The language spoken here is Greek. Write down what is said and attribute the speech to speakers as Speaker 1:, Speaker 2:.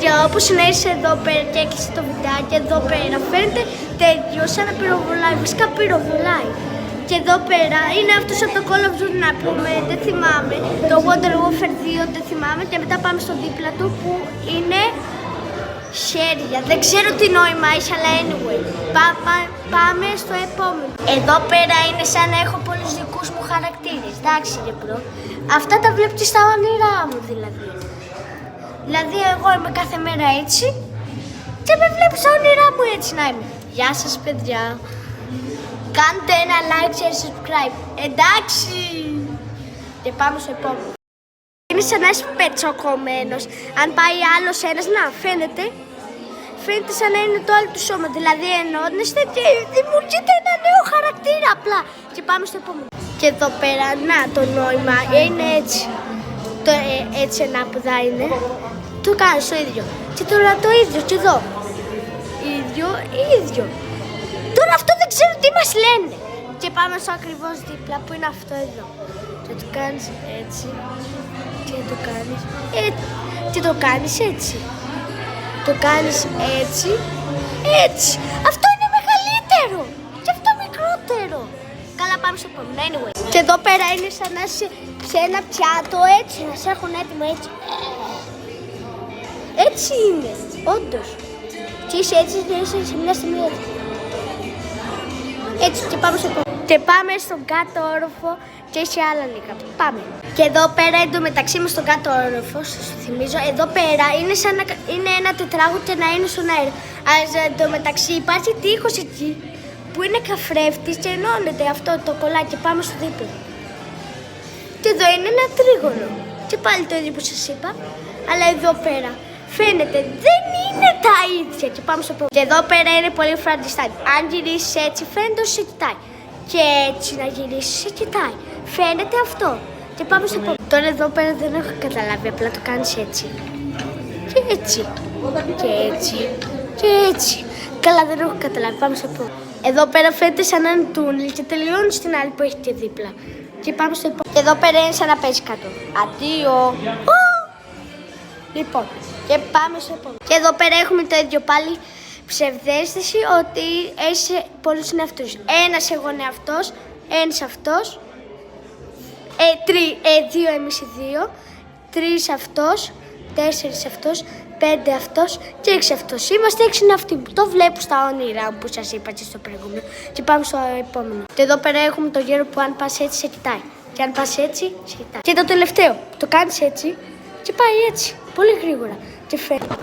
Speaker 1: παιδιά, όπως να είσαι εδώ πέρα και έχεις το βιντεάκι εδώ πέρα, φαίνεται τέτοιο σαν να πυροβολάει, βασικά πυροβολάει. Και εδώ πέρα είναι αυτός από το Call of Duty, να πούμε, δεν θυμάμαι, το Modern Warfare 2 δεν θυμάμαι, και μετά πάμε στο δίπλα του που είναι χέρια. Δεν ξέρω τι νόημα έχει, αλλά anyway, πάμε στο επόμενο. Εδώ πέρα είναι σαν να έχω πολλούς δικούς μου χαρακτήρες, εντάξει ρε bro. Αυτά τα βλέπω και στα όνειρά μου δηλαδή. Δηλαδή εγώ είμαι κάθε μέρα έτσι και με βλέπω στα όνειρά μου έτσι να είμαι. Γεια σας παιδιά. Κάντε ένα like, share, subscribe. Εντάξει. Και πάμε στο επόμενο. Είναι σαν να είσαι πετσοκομμένος. Αν πάει άλλος ένας, να φαίνεται σαν να είναι το άλλο του σώμα. Δηλαδή ενώνεστε και δημιουργείτε ένα νέο χαρακτήρα απλά. Και πάμε στο επόμενο. Και εδώ πέρα, να το νόημα είναι έτσι. Έτσι ανάποδα είναι. Το κάνεις το ίδιο. Και τώρα το ίδιο και εδώ. Ίδιο. Τώρα αυτό δεν ξέρω τι μας λένε. Και πάμε στο ακριβώς δίπλα που είναι αυτό εδώ. Και το κάνεις έτσι. Και το κάνεις έτσι. Και το κάνεις έτσι. Το κάνεις έτσι. Έτσι. Αυτό είναι μεγαλύτερο. Και αυτό μικρότερο. Καλά, πάμε στο επόμενο. Anyway. Και εδώ πέρα είναι σαν να είσαι σε ένα πιάτο έτσι. Να σε έχουν έτοιμο έτσι. Έτσι είναι. Όντως. Και είσαι έτσι και είσαι σε μια στιγμή έτσι. Έτσι και πάμε στο επόμενο. Και πάμε στον κάτω όροφο και σε άλλα λίγα. Πάμε. Και εδώ πέρα εντωμεταξύ με στον κάτω όροφο, σας θυμίζω, εδώ πέρα είναι σαν να είναι ένα τετράγωνο και να είναι στον αέρα. Αλλά εντωμεταξύ υπάρχει τείχος εκεί που είναι καθρέφτης και ενώνεται αυτό το κολλάκι. Πάμε στο δίπλα. Και εδώ είναι ένα τρίγωνο. Και πάλι το ίδιο που σας είπα. Αλλά εδώ πέρα φαίνεται δεν είναι τα ίδια. Και πάμε στο επόμενο. Και εδώ πέρα είναι πολύ φραντιστάκι. Αν γυρίσεις έτσι φαίνεται ότι σε κοιτάει. Και έτσι να γυρίσεις σε κοιτάει. Φαίνεται αυτό. Και πάμε στο επόμενο. Τώρα εδώ πέρα δεν έχω καταλάβει. Απλά το κάνεις έτσι. Και έτσι. Και έτσι. Και έτσι. Καλά, δεν έχω καταλάβει. Πάμε στο επόμενο. Εδώ πέρα φαίνεται σαν ένα τούνελ και τελειώνει στην άλλη που έχετε δίπλα. Και πάμε στο επόμενο. Και εδώ πέρα είναι σαν να παίζει κάτω. Αντίο. Λοιπόν, και πάμε στο επόμενο. Και εδώ πέρα έχουμε το ίδιο πάλι. Ψευδαίσθηση ότι έχει πολλούς εαυτούς. Ένας εγώ είναι αυτός, ένας αυτός, δύο εμείς οι δύο, τρεις αυτός, τέσσερις αυτός, πέντε αυτός και έξι αυτός. Είμαστε έξι εαυτοί μου. Το βλέπω στα όνειρά μου που σας είπα και στο προηγούμενο. Και πάμε στο επόμενο. Και εδώ πέρα έχουμε το γέρο που αν πας έτσι σε κοιτάει. Και αν πας έτσι, σε κοιτάει. Και το τελευταίο, το κάνεις έτσι και πάει έτσι, πολύ γρήγορα. Και φαίνεται.